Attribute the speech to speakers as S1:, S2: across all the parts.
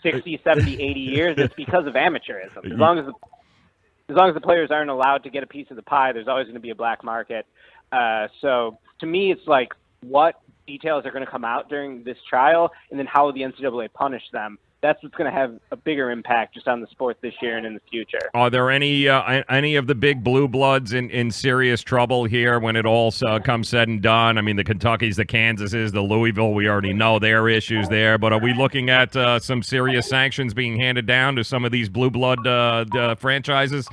S1: 60, 70, 80 years, it's because of amateurism. As long as the players aren't allowed to get a piece of the pie, there's always going to be a black market. So to me, it's like what details are going to come out during this trial, and then how will the NCAA punish them. That's what's going to have a bigger impact just on the sport this year and in the future.
S2: Are there any of the big blue bloods in serious trouble here when it all comes said and done? I mean, the Kentuckys, the Kansases, the Louisville, we already know their issues there. But are we looking at some serious sanctions being handed down to some of these blue blood franchises?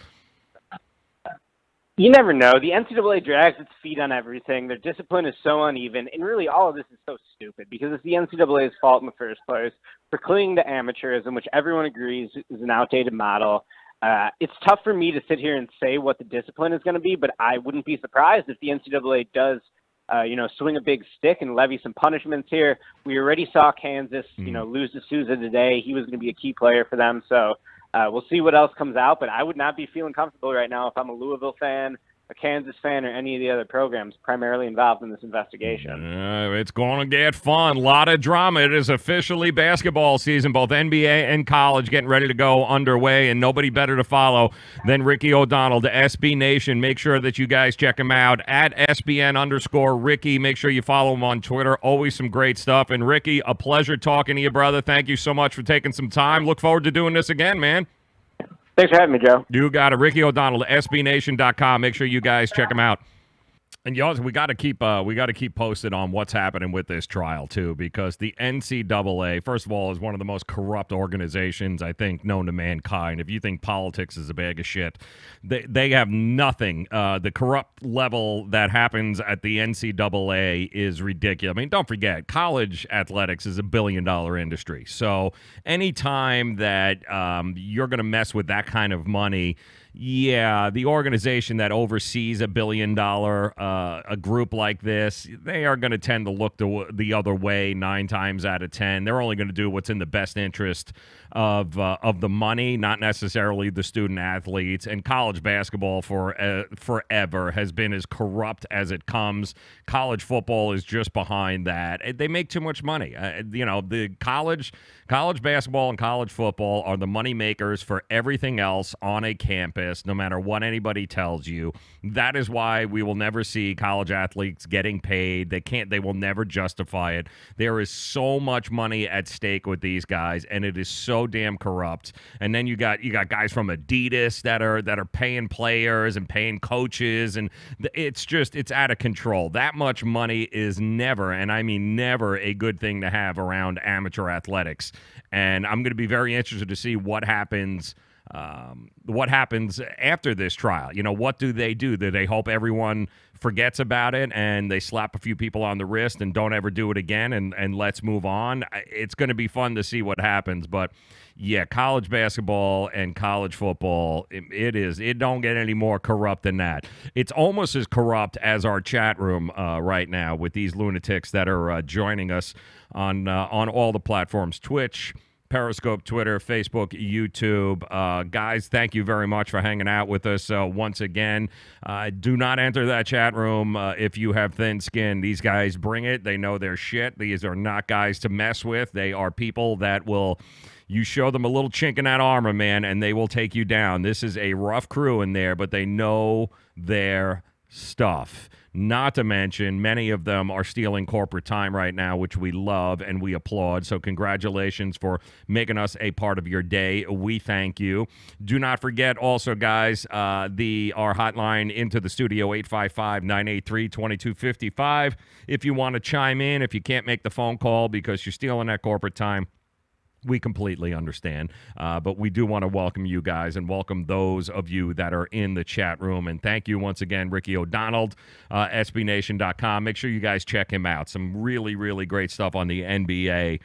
S1: You never know. The NCAA drags its feet on everything. Their discipline is so uneven, and really all of this is so stupid because it's the NCAA's fault in the first place for clinging to amateurism, which everyone agrees is an outdated model. It's tough for me to sit here and say what the discipline is going to be, but I wouldn't be surprised if the NCAA does, swing a big stick and levy some punishments here. We already saw Kansas, lose to Sousa today. He was going to be a key player for them, so we'll see what else comes out, but I would not be feeling comfortable right now if I'm a Louisville fan, a Kansas fan, or any of the other programs primarily involved in this investigation.
S2: It's going to get fun. A lot of drama. It is officially basketball season, both NBA and college getting ready to go underway, and nobody better to follow than Ricky O'Donnell to SB Nation. Make sure that you guys check him out at SBN_Ricky. Make sure you follow him on Twitter. Always some great stuff. And Ricky, a pleasure talking to you, brother. Thank you so much for taking some time. Look forward to doing this again, man.
S1: Thanks for having me, Joe.
S2: You got it. Ricky O'Donnell, SBNation.com. Make sure you guys check him out. And y'all, we got to keep posted on what's happening with this trial too, because the NCAA, first of all, is one of the most corrupt organizations I think known to mankind. If you think politics is a bag of shit, they have nothing. The corrupt level that happens at the NCAA is ridiculous. I mean, don't forget, college athletics is $1 billion industry. So anytime that you're going to mess with that kind of money, yeah, the organization that oversees $1 billion, a group like this, they are going to tend to look the other way 9 times out of 10. They're only going to do what's in the best interest of the money, not necessarily the student athletes. And college basketball forever has been as corrupt as it comes. College football is just behind that. They make too much money. The college basketball and college football are the money makers for everything else on a campus, no matter what anybody tells you. That is why we will never see college athletes getting paid. They will never justify it. There is so much money at stake with these guys, and it is so damn corrupt. And then you got guys from Adidas that are paying players and paying coaches, and it's out of control. That much money is never, and I mean never, a good thing to have around amateur athletics. And I'm going to be very interested to see what happens after this trial. What do they do? Do they hope everyone forgets about it and they slap a few people on the wrist and don't ever do it again and let's move on? It's going to be fun to see what happens. But yeah, college basketball and college football, it don't get any more corrupt than that. It's almost as corrupt as our chat room right now with these lunatics that are joining us on all the platforms: Twitch, Periscope, Twitter, Facebook, YouTube. Guys, thank you very much for hanging out with us once again. Do not enter that chat room if you have thin skin. These guys bring it. They know their shit. These are not guys to mess with. They are people that you show them a little chink in that armor, man, and they will take you down. This is a rough crew in there, but they know their stuff. Not to mention, many of them are stealing corporate time right now, which we love and we applaud. So congratulations for making us a part of your day. We thank you. Do not forget also, guys, our hotline into the studio, 855-983-2255. If you want to chime in, if you can't make the phone call because you're stealing that corporate time, we completely understand, but we do want to welcome you guys and welcome those of you that are in the chat room. And thank you once again, Ricky O'Donnell, SBNation.com. Make sure you guys check him out. Some really, really great stuff on the NBA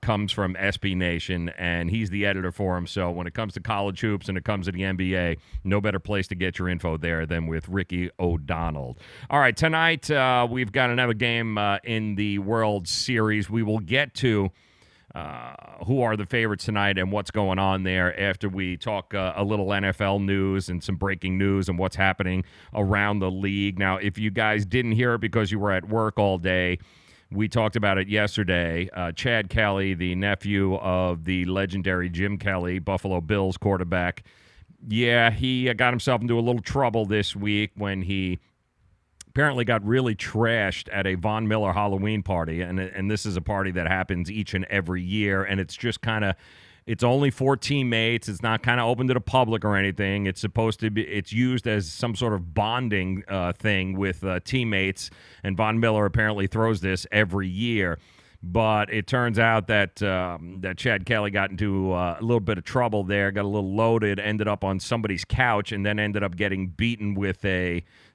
S2: comes from SB Nation, and he's the editor for him. So when it comes to college hoops and it comes to the NBA, no better place to get your info there than with Ricky O'Donnell. All right, tonight we've got another game in the World Series. We will get to who are the favorites tonight and what's going on there after we talk a little NFL news and some breaking news and what's happening around the league. Now, if you guys didn't hear it because you were at work all day, We talked about it yesterday. Chad Kelly, the nephew of the legendary Jim Kelly, Buffalo Bills quarterback. Yeah, he got himself into a little trouble this week when he apparently got really trashed at a Von Miller Halloween party. And this is a party that happens each and every year. And it's just kind of, it's only for teammates. It's not kind of open to the public or anything. It's supposed to be, it's used as some sort of bonding thing with teammates. And Von Miller apparently throws this every year. But it turns out that that Chad Kelly got into a little bit of trouble there, got a little loaded, ended up on somebody's couch, and then ended up getting beaten with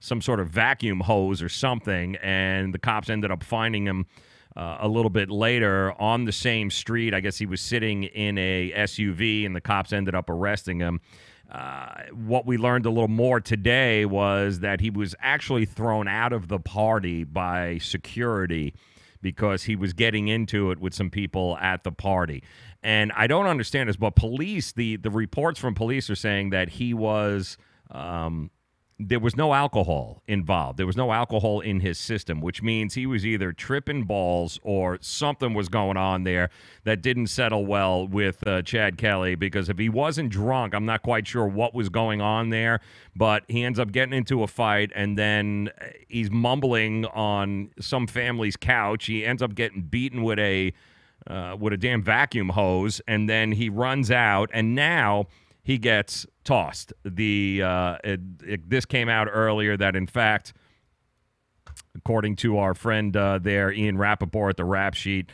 S2: some sort of vacuum hose or something. And the cops ended up finding him a little bit later on the same street. I guess he was sitting in a SUV, and the cops ended up arresting him. What we learned a little more today was that he was actually thrown out of the party by security because he was getting into it with some people at the party. And I don't understand this, but police, the reports from police are saying that he was, there was no alcohol involved. There was no alcohol in his system, which means he was either tripping balls or something was going on there that didn't settle well with Chad Kelly, because if he wasn't drunk, I'm not quite sure what was going on there, but he ends up getting into a fight, and then he's mumbling on some family's couch. He ends up getting beaten with a damn vacuum hose, and then he runs out, and now he gets tossed. This came out earlier that, in fact, according to our friend there, Ian Rappaport at the Rap Sheet,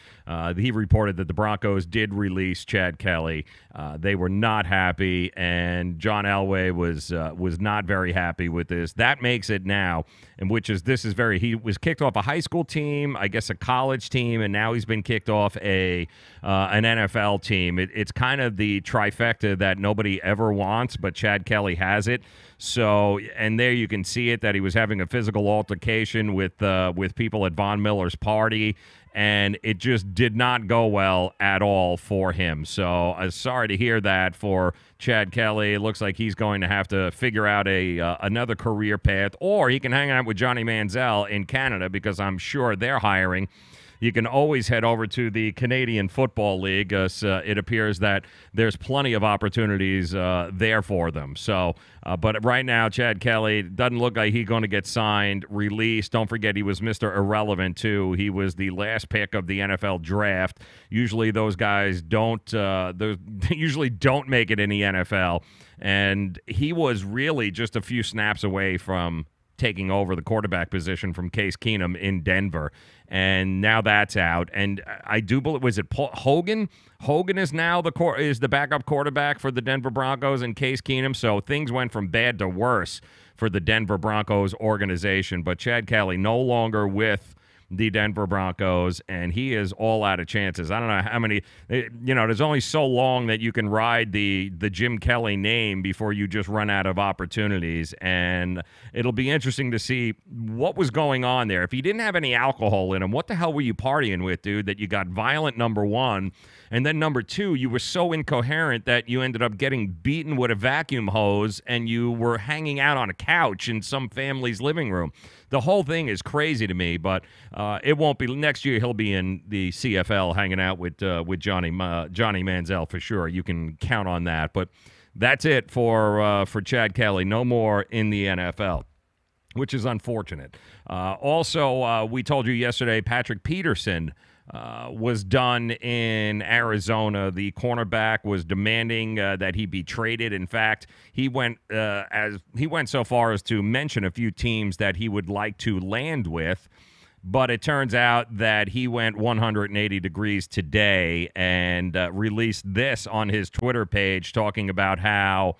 S2: he reported that the Broncos did release Chad Kelly. They were not happy, and John Elway was not very happy with this. That makes it now, and he was kicked off a high school team, I guess a college team, and now he's been kicked off an NFL team. It's kind of the trifecta that nobody ever wants, but Chad Kelly has it. So, and there you can see it, that he was having a physical altercation with people at Von Miller's party, and it just did not go well at all for him. So I'm sorry to hear that for Chad Kelly. It looks like he's going to have to figure out another career path, or he can hang out with Johnny Manziel in Canada, because I'm sure they're hiring. You can always head over to the Canadian Football League. It appears that there's plenty of opportunities there for them. So, but right now, Chad Kelly doesn't look like he's going to get signed, released. Don't forget, he was Mr. Irrelevant, too. He was the last pick of the NFL draft. Usually those guys usually don't make it in the NFL. And he was really just a few snaps away from taking over the quarterback position from Case Keenum in Denver. And now that's out. And I do believe, was it Hogan? Hogan is now the backup quarterback for the Denver Broncos and Case Keenum. So things went from bad to worse for the Denver Broncos organization. But Chad Kelly no longer with the Denver Broncos, and he is all out of chances. I don't know how many, there's only so long that you can ride the Jim Kelly name before you just run out of opportunities, and it'll be interesting to see what was going on there. If he didn't have any alcohol in him, what the hell were you partying with, dude, that you got violent, number one, and then number two, you were so incoherent that you ended up getting beaten with a vacuum hose, and you were hanging out on a couch in some family's living room. The whole thing is crazy to me, but it won't be. Next year, he'll be in the CFL hanging out with Johnny Manziel for sure. You can count on that. But that's it for Chad Kelly. No more in the NFL, which is unfortunate. Also, we told you yesterday, Patrick Peterson was done in Arizona. The cornerback was demanding that he be traded. In fact, he went so far as to mention a few teams that he would like to land with. But it turns out that he went 180 degrees today and released this on his Twitter page, talking about how,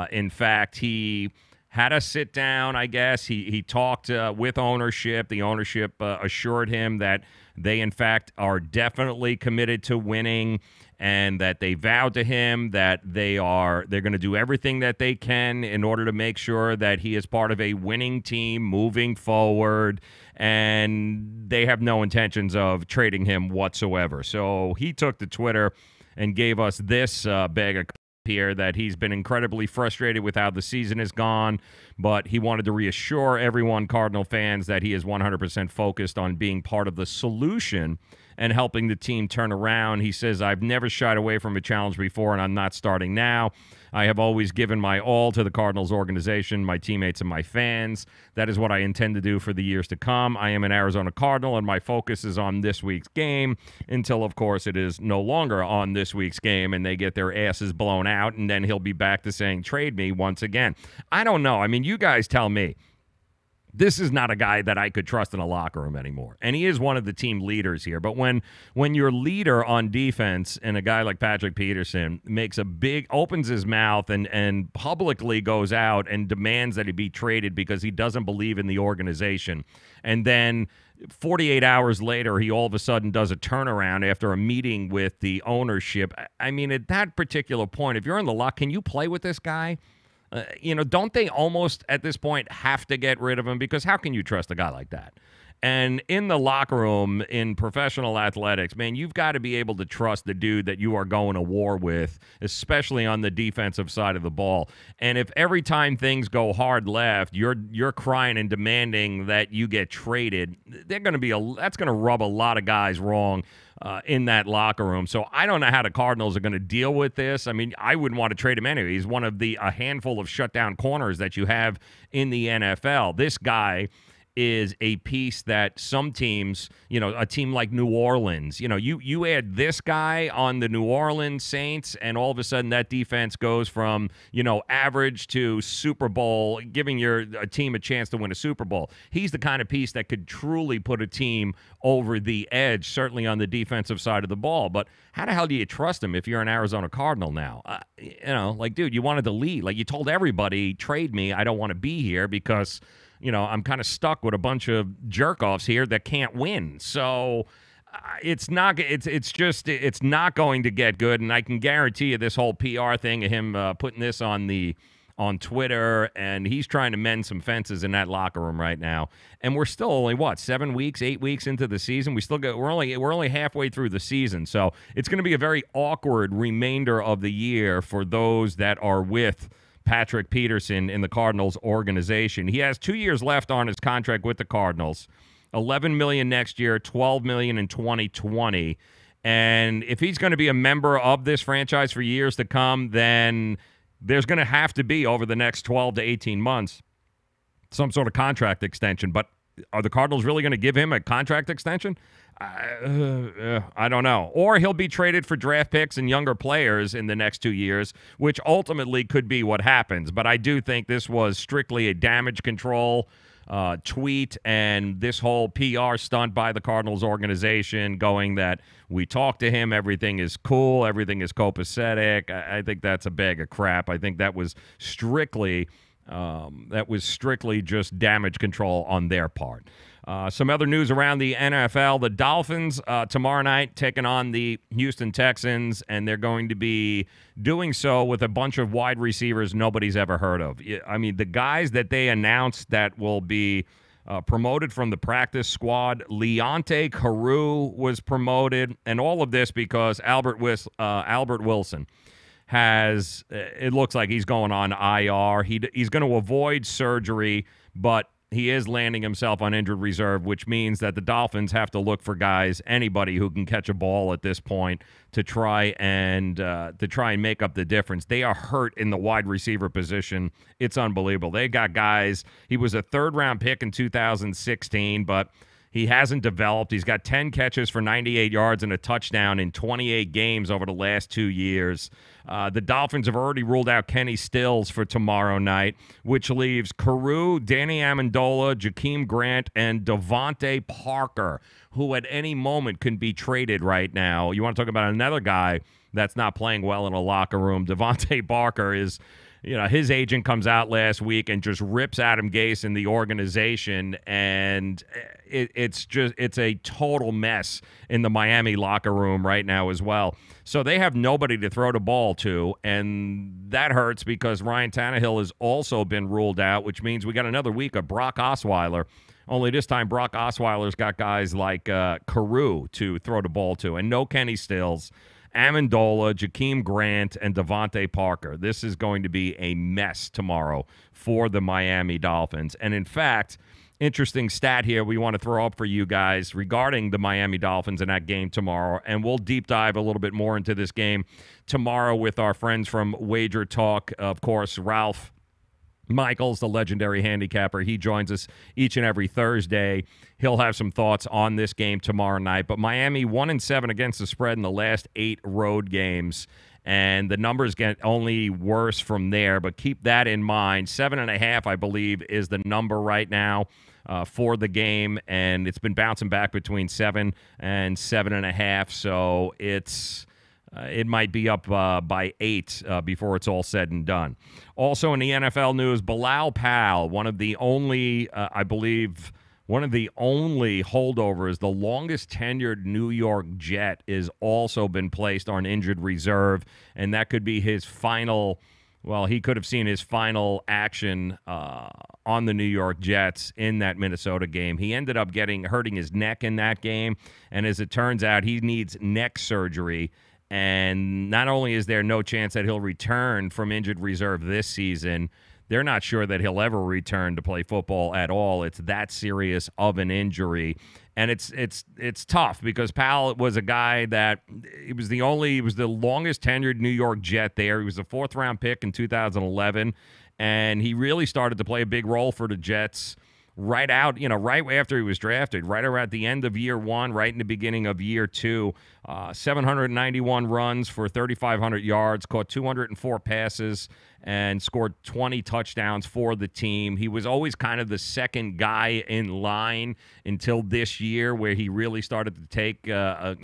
S2: in fact, he had a sit down, I guess. He talked with ownership. The ownership assured him that they, in fact, are definitely committed to winning, and that they vowed to him that they're going to do everything that they can in order to make sure that he is part of a winning team moving forward, and they have no intentions of trading him whatsoever. So he took to Twitter and gave us this bag of here that he's been incredibly frustrated with how the season has gone, but he wanted to reassure everyone, Cardinal fans, that he is 100% focused on being part of the solution and helping the team turn around. He says, I've never shied away from a challenge before, and I'm not starting now. I have always given my all to the Cardinals organization, my teammates, and my fans. That is what I intend to do for the years to come. I am an Arizona Cardinal, and my focus is on this week's game until, of course, it is no longer on this week's game and they get their asses blown out, and then he'll be back to saying, trade me once again. I don't know. I mean, you guys tell me. This is not a guy that I could trust in a locker room anymore. And he is one of the team leaders here. But when your leader on defense and a guy like Patrick Peterson opens his mouth and publicly goes out and demands that he be traded because he doesn't believe in the organization, and then 48 hours later, he all of a sudden does a turnaround after a meeting with the ownership. I mean, at that particular point, if you're in the lock, can you play with this guy? Don't they almost at this point have to get rid of him? Because how can you trust a guy like that? And in the locker room, in professional athletics, man, you've got to be able to trust the dude that you are going to war with, especially on the defensive side of the ball. And if every time things go hard left, you're crying and demanding that you get traded, that's going to rub a lot of guys wrong in that locker room. So I don't know how the Cardinals are going to deal with this. I mean, I wouldn't want to trade him anyway. He's one of a handful of shutdown corners that you have in the NFL. This guy is a piece that some teams, a team like New Orleans, you add this guy on the New Orleans Saints, and all of a sudden that defense goes from, average to Super Bowl, giving a team a chance to win a Super Bowl. He's the kind of piece that could truly put a team over the edge, certainly on the defensive side of the ball. But how the hell do you trust him if you're an Arizona Cardinal now? Dude, you wanted to lead. Like, you told everybody, trade me. I don't want to be here because I'm kind of stuck with a bunch of jerk-offs here that can't win. So it's not going to get good. And I can guarantee you this whole PR thing of him putting this on Twitter, and he's trying to mend some fences in that locker room right now. And we're still only 8 weeks into the season. We're only halfway through the season. So it's going to be a very awkward remainder of the year for those that are with Patrick Peterson in the Cardinals organization. He has 2 years left on his contract with the Cardinals. $11 million next year, $12 million in 2020. And if he's going to be a member of this franchise for years to come, then there's going to have to be, over the next 12 to 18 months, some sort of contract extension. But are the Cardinals really going to give him a contract extension? I don't know. Or he'll be traded for draft picks and younger players in the next 2 years, which ultimately could be what happens. But I do think this was strictly a damage control tweet, and this whole PR stunt by the Cardinals organization going that we talked to him, everything is cool, everything is copacetic. I think that's a bag of crap. I think that was strictly just damage control on their part. Some other news around the NFL. The Dolphins tomorrow night taking on the Houston Texans, and they're going to be doing so with a bunch of wide receivers nobody's ever heard of. I mean, the guys that they announced that will be promoted from the practice squad, Leonte Carroo was promoted, and all of this because Albert Wilson it looks like he's going on IR. He's going to avoid surgery, but he is landing himself on injured reserve, which means that the Dolphins have to look for guys, anybody who can catch a ball at this point, to try and make up the difference. They are hurt in the wide receiver position. It's unbelievable. They got guys. He was a third-round pick in 2016, but he hasn't developed. He's got 10 catches for 98 yards and a touchdown in 28 games over the last 2 years. The Dolphins have already ruled out Kenny Stills for tomorrow night, which leaves Carroo, Danny Amendola, Jakeem Grant, and Devontae Parker, who at any moment can be traded right now. You want to talk about another guy that's not playing well in a locker room? Devontae Parker is... his agent comes out last week and just rips Adam Gase in the organization, and it's a total mess in the Miami locker room right now as well. So they have nobody to throw the ball to, and that hurts because Ryan Tannehill has also been ruled out, which means we got another week of Brock Osweiler. Only this time Brock Osweiler's got guys like Carroo to throw the ball to, and no Kenny Stills. Amendola, Jakeem Grant, and Devontae Parker. This is going to be a mess tomorrow for the Miami Dolphins. And in fact, interesting stat here we want to throw up for you guys regarding the Miami Dolphins in that game tomorrow. And we'll deep dive a little bit more into this game tomorrow with our friends from Wager Talk. Of course, Ralph Michaels, the legendary handicapper, he joins us each and every Thursday. He'll have some thoughts on this game tomorrow night. But Miami 1-7 against the spread in the last 8 road games, and the numbers get only worse from there. But keep that in mind. 7.5, I believe, is the number right now for the game, and it's been bouncing back between 7 and 7.5. So it might be up by 8 before it's all said and done. Also in the NFL news, Bilal Powell, one of the only, I believe, one of the only holdovers, the longest tenured New York Jet, is also been placed on injured reserve, and that could be his final. Well, he could have seen his final action on the New York Jets in that Minnesota game. He ended up hurting his neck in that game, and as it turns out, he needs neck surgery. And not only is there no chance that he'll return from injured reserve this season, they're not sure that he'll ever return to play football at all. It's that serious of an injury. And it's tough because Powell was a guy that he was the longest tenured New York Jet there. He was a 4th-round pick in 2011, and he really started to play a big role for the Jets right after he was drafted, right around the end of year 1, right in the beginning of year 2. 791 runs for 3,500 yards, caught 204 passes, and scored 20 touchdowns for the team. He was always kind of the second guy in line until this year, where he really started to take a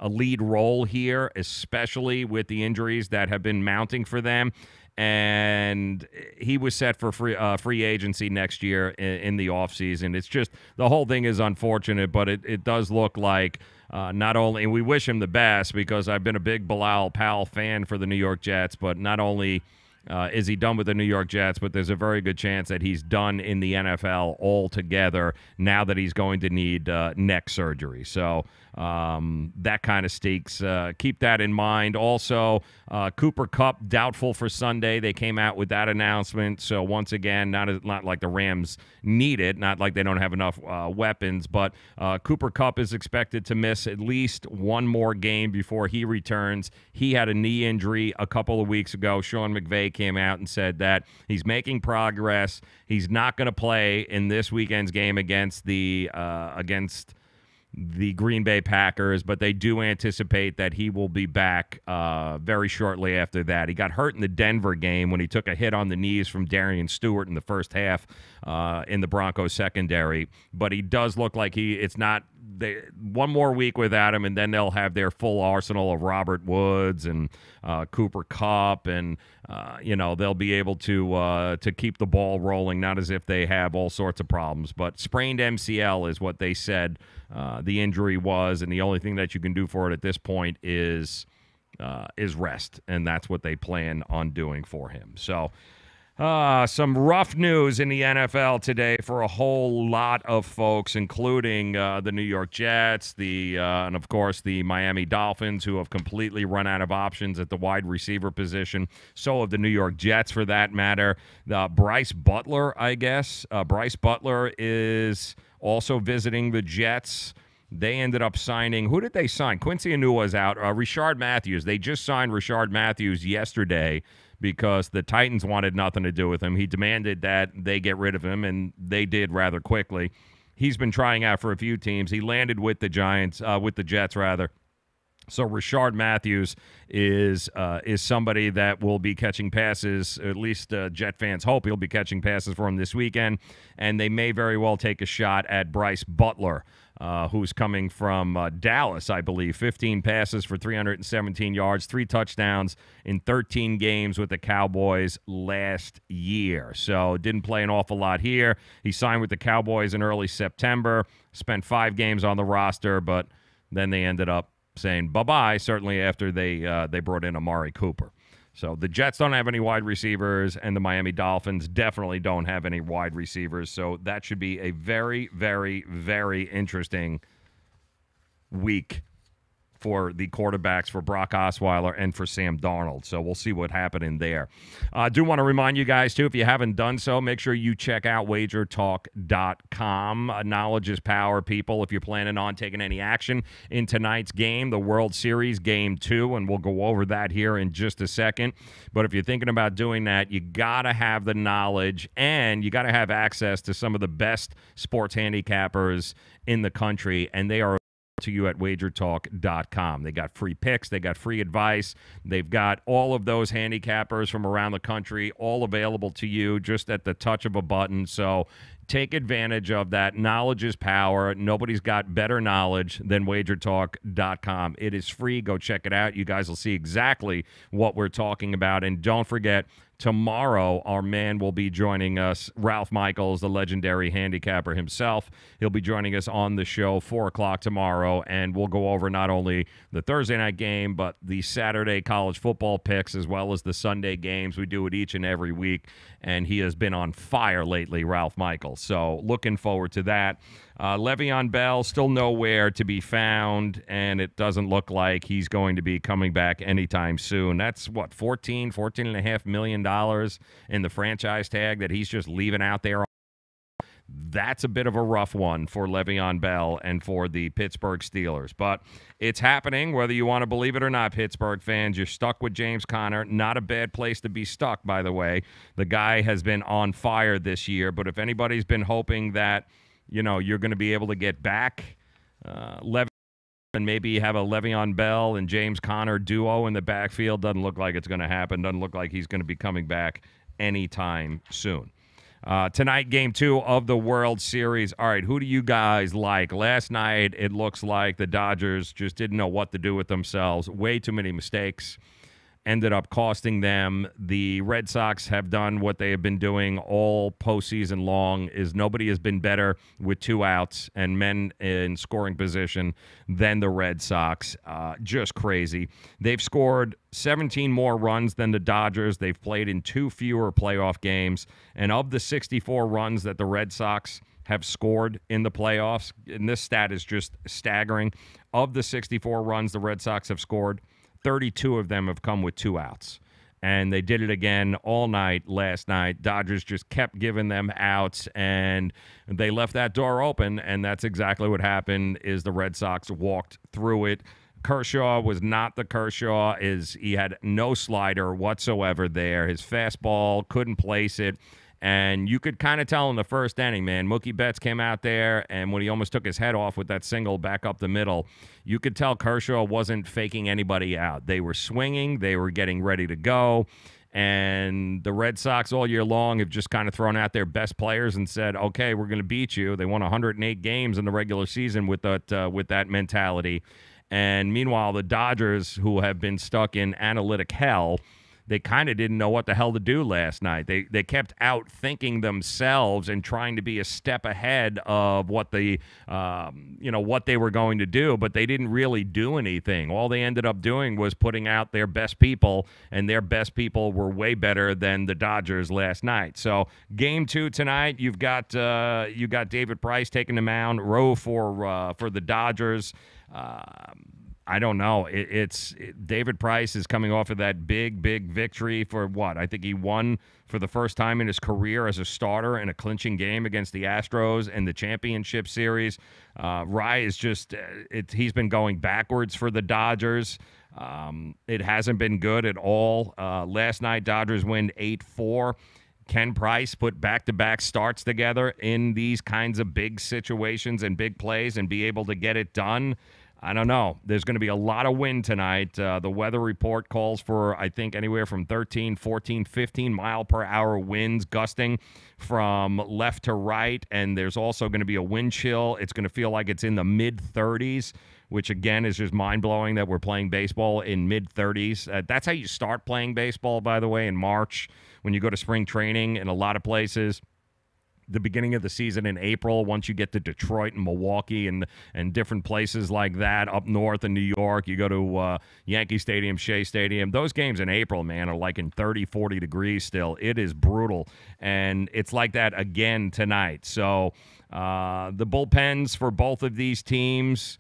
S2: lead role here, especially with the injuries that have been mounting for them. And he was set for free agency next year in the offseason. It's just, the whole thing is unfortunate, but it does look like not only, and we wish him the best because I've been a big Bilal Powell fan for the New York Jets, but not only is he done with the New York Jets, but there's a very good chance that he's done in the NFL altogether now that he's going to need neck surgery. So that kind of stinks. Keep that in mind. Also, Cooper Kupp doubtful for Sunday. They came out with that announcement. So once again, not like the Rams need it, not like they don't have enough weapons, but Cooper Kupp is expected to miss at least one more game before he returns. He had a knee injury a couple of weeks ago. Sean McVay came out and said that he's making progress. He's not going to play in this weekend's game against the Green Bay Packers, but they do anticipate that he will be back very shortly after that. He got hurt in the Denver game when he took a hit on the knees from Darian Stewart in the first half in the Broncos secondary, but he does look like one more week without him, and then they'll have their full arsenal of Robert Woods and Cooper Kupp, and they'll be able to keep the ball rolling, not as if they have all sorts of problems. But sprained MCL is what they said the injury was, and the only thing that you can do for it at this point is rest, and that's what they plan on doing for him. So some rough news in the NFL today for a whole lot of folks, including the New York Jets, and of course the Miami Dolphins, who have completely run out of options at the wide receiver position. So have the New York Jets, for that matter. Bryce Butler, I guess. Bryce Butler is also visiting the Jets. They ended up signing. Who did they sign? Quincy Anua's out. Rashard Matthews. They just signed Rashard Matthews yesterday because the Titans wanted nothing to do with him. He demanded that they get rid of him, and they did rather quickly. He's been trying out for a few teams. He landed with the Jets rather. So Rashard Matthews is somebody that will be catching passes, at least Jet fans hope he'll be catching passes for him this weekend, and they may very well take a shot at Bryce Butler, who's coming from Dallas, I believe. 15 passes for 317 yards, 3 touchdowns in 13 games with the Cowboys last year. So didn't play an awful lot here. He signed with the Cowboys in early September, spent 5 games on the roster, but then they ended up saying bye-bye, certainly after they brought in Amari Cooper. So the Jets don't have any wide receivers, and the Miami Dolphins definitely don't have any wide receivers. So that should be a very, very, very interesting week for the quarterbacks, for Brock Osweiler and for Sam Darnold. So we'll see what happened in there. I do want to remind you guys, too, if you haven't done so, make sure you check out wagertalk.com. Knowledge is power, people. If you're planning on taking any action in tonight's game, the World Series Game 2, and we'll go over that here in just a second. But if you're thinking about doing that, you got to have the knowledge and you got to have access to some of the best sports handicappers in the country, and they are to you at wagertalk.com. They got free picks, they got free advice, they've got all of those handicappers from around the country all available to you just at the touch of a button. So take advantage of that. Knowledge is power. Nobody's got better knowledge than wagertalk.com. It is free. Go check it out. You guys will see exactly what we're talking about. And don't forget, tomorrow, our man will be joining us, Ralph Michaels, the legendary handicapper himself. He'll be joining us on the show 4 o'clock tomorrow, and we'll go over not only the Thursday night game, but the Saturday college football picks as well as the Sunday games. We do it each and every week, and he has been on fire lately, Ralph Michaels. So looking forward to that. Le'Veon Bell still nowhere to be found, and it doesn't look like he's going to be coming back anytime soon. That's what, $14.5 million in the franchise tag that he's just leaving out there. That's a bit of a rough one for Le'Veon Bell and for the Pittsburgh Steelers. But it's happening, whether you want to believe it or not, Pittsburgh fans. You're stuck with James Conner. Not a bad place to be stuck, by the way. The guy has been on fire this year. But if anybody's been hoping that, you know, you're going to be able to get back Le'Veon and maybe have a Le'Veon Bell and James Conner duo in the backfield, doesn't look like it's going to happen. Doesn't look like he's going to be coming back anytime soon. Tonight, Game 2 of the World Series. All right, who do you guys like? Last night, it looks like the Dodgers just didn't know what to do with themselves. Way too many mistakes ended up costing them. The Red Sox have done what they have been doing all postseason long, is nobody has been better with 2 outs and men in scoring position than the Red Sox. Just crazy. They've scored 17 more runs than the Dodgers. They've played in 2 fewer playoff games. And of the 64 runs that the Red Sox have scored in the playoffs, and this stat is just staggering, of the 64 runs the Red Sox have scored, 32 of them have come with 2 outs. And they did it again all night last night. Dodgers just kept giving them outs, and they left that door open, and that's exactly what happened, is the Red Sox walked through it. Kershaw was not the Kershaw. He had no slider whatsoever there. His fastball, couldn't place it. And you could kind of tell in the first inning, man, Mookie Betts came out there, and when he almost took his head off with that single back up the middle, you could tell Kershaw wasn't faking anybody out. They were swinging. They were getting ready to go. And the Red Sox all year long have just kind of thrown out their best players and said, okay, we're going to beat you. They won 108 games in the regular season with that mentality. And meanwhile, the Dodgers, who have been stuck in analytic hell, they kind of didn't know what the hell to do last night. They kept outthinking themselves and trying to be a step ahead of what what they were going to do, but they didn't really do anything. All they ended up doing was putting out their best people, and their best people were way better than the Dodgers last night. So Game 2 tonight, you got David Price taking the mound, row for the Dodgers. I don't know. David Price is coming off of that big victory for what? I think he won for the first time in his career as a starter in a clinching game against the Astros in the championship series. Rye is just he's been going backwards for the Dodgers. It hasn't been good at all. Last night, Dodgers win 8-4. Can Price put back-to-back starts together in these kinds of big situations and big plays and be able to get it done? I don't know. There's going to be a lot of wind tonight. The weather report calls for, I think, anywhere from 13, 14, 15 mile-per-hour winds gusting from left to right, and there's also going to be a wind chill. It's going to feel like it's in the mid-30s, which, again, is just mind-blowing that we're playing baseball in mid-30s. That's how you start playing baseball, by the way, in March when you go to spring training in a lot of places. The beginning of the season in April, once you get to Detroit and Milwaukee and different places like that, up north in New York, you go to Yankee Stadium, Shea Stadium. Those games in April, man, are like in 30, 40 degrees still. It is brutal, and it's like that again tonight. So the bullpens for both of these teams,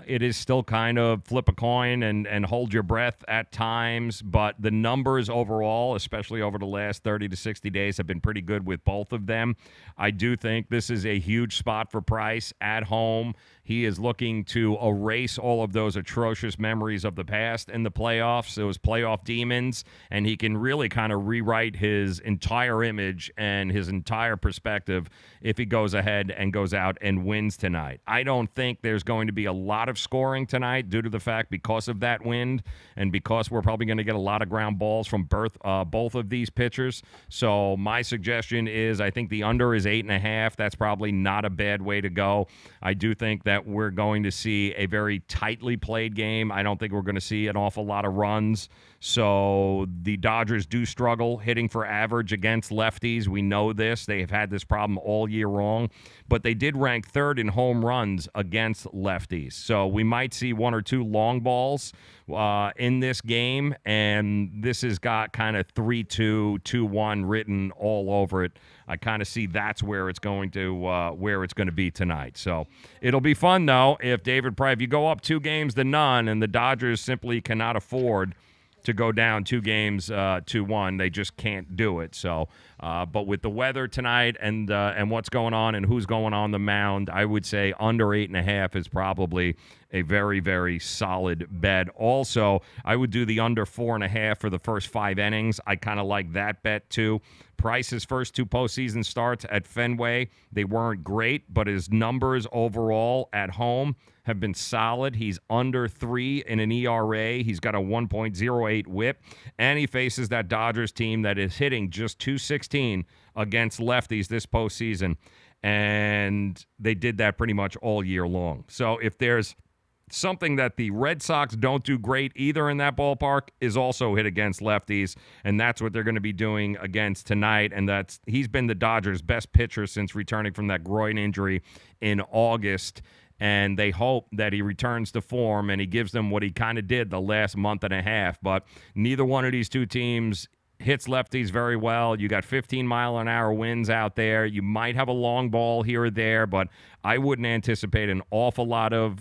S2: It is still kind of flip a coin and hold your breath at times, but the numbers overall, especially over the last 30 to 60 days, have been pretty good with both of them. I do think this is a huge spot for Price at home. He is looking to erase all of those atrocious memories of the past in the playoffs, those playoff demons, and he can really kind of rewrite his entire image and his entire perspective if he goes ahead and goes out and wins tonight. I don't think there's going to be a lot of scoring tonight due to the fact because of that wind and because we're probably going to get a lot of ground balls from both of these pitchers. So my suggestion is I think the under is 8.5. That's probably not a bad way to go. I do think that we're going to see a very tightly played game. I don't think we're going to see an awful lot of runs. So the Dodgers do struggle hitting for average against lefties. We know this. They have had this problem all year long. But they did rank third in home runs against lefties. So we might see one or two long balls in this game. And this has got kind of 3-2, 2-1 written all over it. I kind of see that's where it's going to be tonight. So it'll be fun, though, if David Price, if you go up 2-0 and the Dodgers simply cannot afford to go down 2-1. They just can't do it. So, but with the weather tonight and what's going on and who's going on the mound, I would say under 8.5 is probably a very, very solid bet. Also, I would do the under 4.5 for the first 5 innings. I kind of like that bet too. Price's first 2 postseason starts at Fenway, they weren't great, but his numbers overall at home have been solid. He's under 3 in an ERA. He's got a 1.08 whip, and he faces that Dodgers team that is hitting just .216 against lefties this postseason, and they did that pretty much all year long. So if there's something that the Red Sox don't do great either in that ballpark is also hit against lefties, and that's what they're going to be doing against tonight. And he's been the Dodgers' best pitcher since returning from that groin injury in August. And they hope that he returns to form and he gives them what he kind of did the last month and a half. But neither one of these two teams hits lefties very well. You got 15-mile-an-hour winds out there. You might have a long ball here or there, but I wouldn't anticipate an awful lot of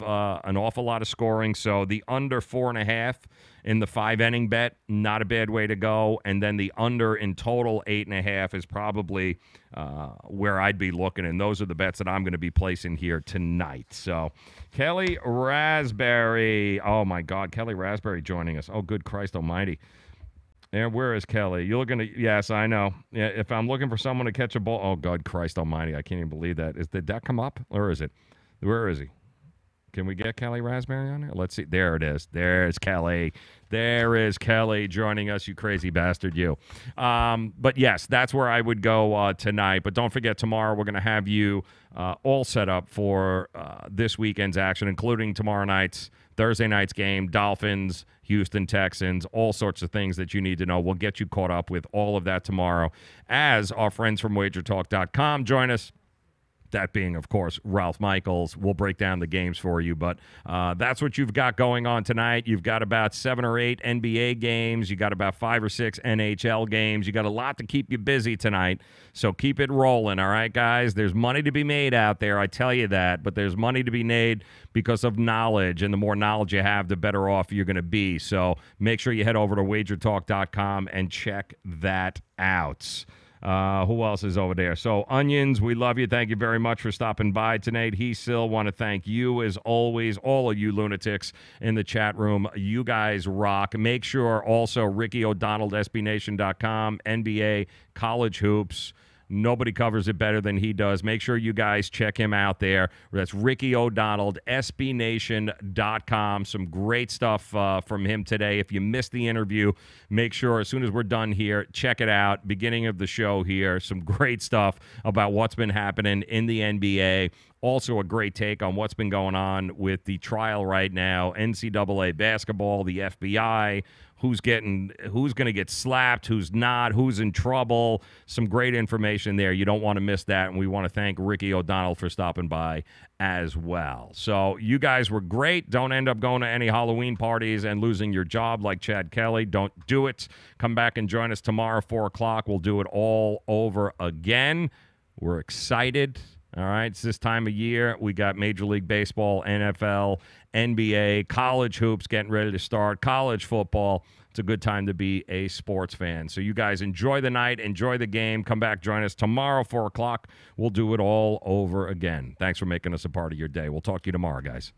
S2: scoring. So the under 4.5 in the 5-inning bet, not a bad way to go. And then the under in total 8.5 is probably where I'd be looking. And those are the bets that I'm going to be placing here tonight. So Kelly Raspberry. Oh, my God. Kelly Raspberry joining us. Oh, good Christ almighty. And where is Kelly? You're looking to, yes, I know. Yeah, if I'm looking for someone to catch a ball, oh, God Christ almighty. I can't even believe that. Did that come up? Or is it? Where is he? Can we get Kelly Raspberry on here? Let's see. There it is. There's Kelly. There is Kelly joining us, you crazy bastard, you. But, yes, that's where I would go tonight. But don't forget, tomorrow we're going to have you all set up for this weekend's action, including Thursday night's game, Dolphins, Houston Texans, all sorts of things that you need to know. We'll get you caught up with all of that tomorrow as our friends from WagerTalk.com join us. That being, of course, Ralph Michaels. We'll break down the games for you. But that's what you've got going on tonight. You've got about 7 or 8 NBA games. You got about 5 or 6 NHL games. You got a lot to keep you busy tonight. So keep it rolling, all right, guys? There's money to be made out there, I tell you that. But there's money to be made because of knowledge. And the more knowledge you have, the better off you're going to be. So make sure you head over to WagerTalk.com and check that out. Who else is over there? So, Onions, we love you. Thank you very much for stopping by tonight. He still want to thank you, as always, all of you lunatics in the chat room. You guys rock. Make sure also Ricky O'Donnell, SBNation.com, NBA, college hoops. Nobody covers it better than he does. Make sure you guys check him out there. That's Ricky O'Donnell, SBNation.com. Some great stuff from him today. If you missed the interview, make sure as soon as we're done here, check it out. Beginning of the show here, some great stuff about what's been happening in the NBA. Also a great take on what's been going on with the trial right now, NCAA basketball, the FBI, who's going to get slapped, who's not, who's in trouble. Some great information there. You don't want to miss that, and we want to thank Ricky O'Donnell for stopping by as well. So you guys were great. Don't end up going to any Halloween parties and losing your job like Chad Kelly. Don't do it. Come back and join us tomorrow, 4 o'clock. We'll do it all over again. We're excited. All right, it's this time of year. We got Major League Baseball, NFL, NBA, college hoops getting ready to start, college football. It's a good time to be a sports fan. So you guys enjoy the night, enjoy the game. Come back, join us tomorrow, 4 o'clock. We'll do it all over again. Thanks for making us a part of your day. We'll talk to you tomorrow, guys.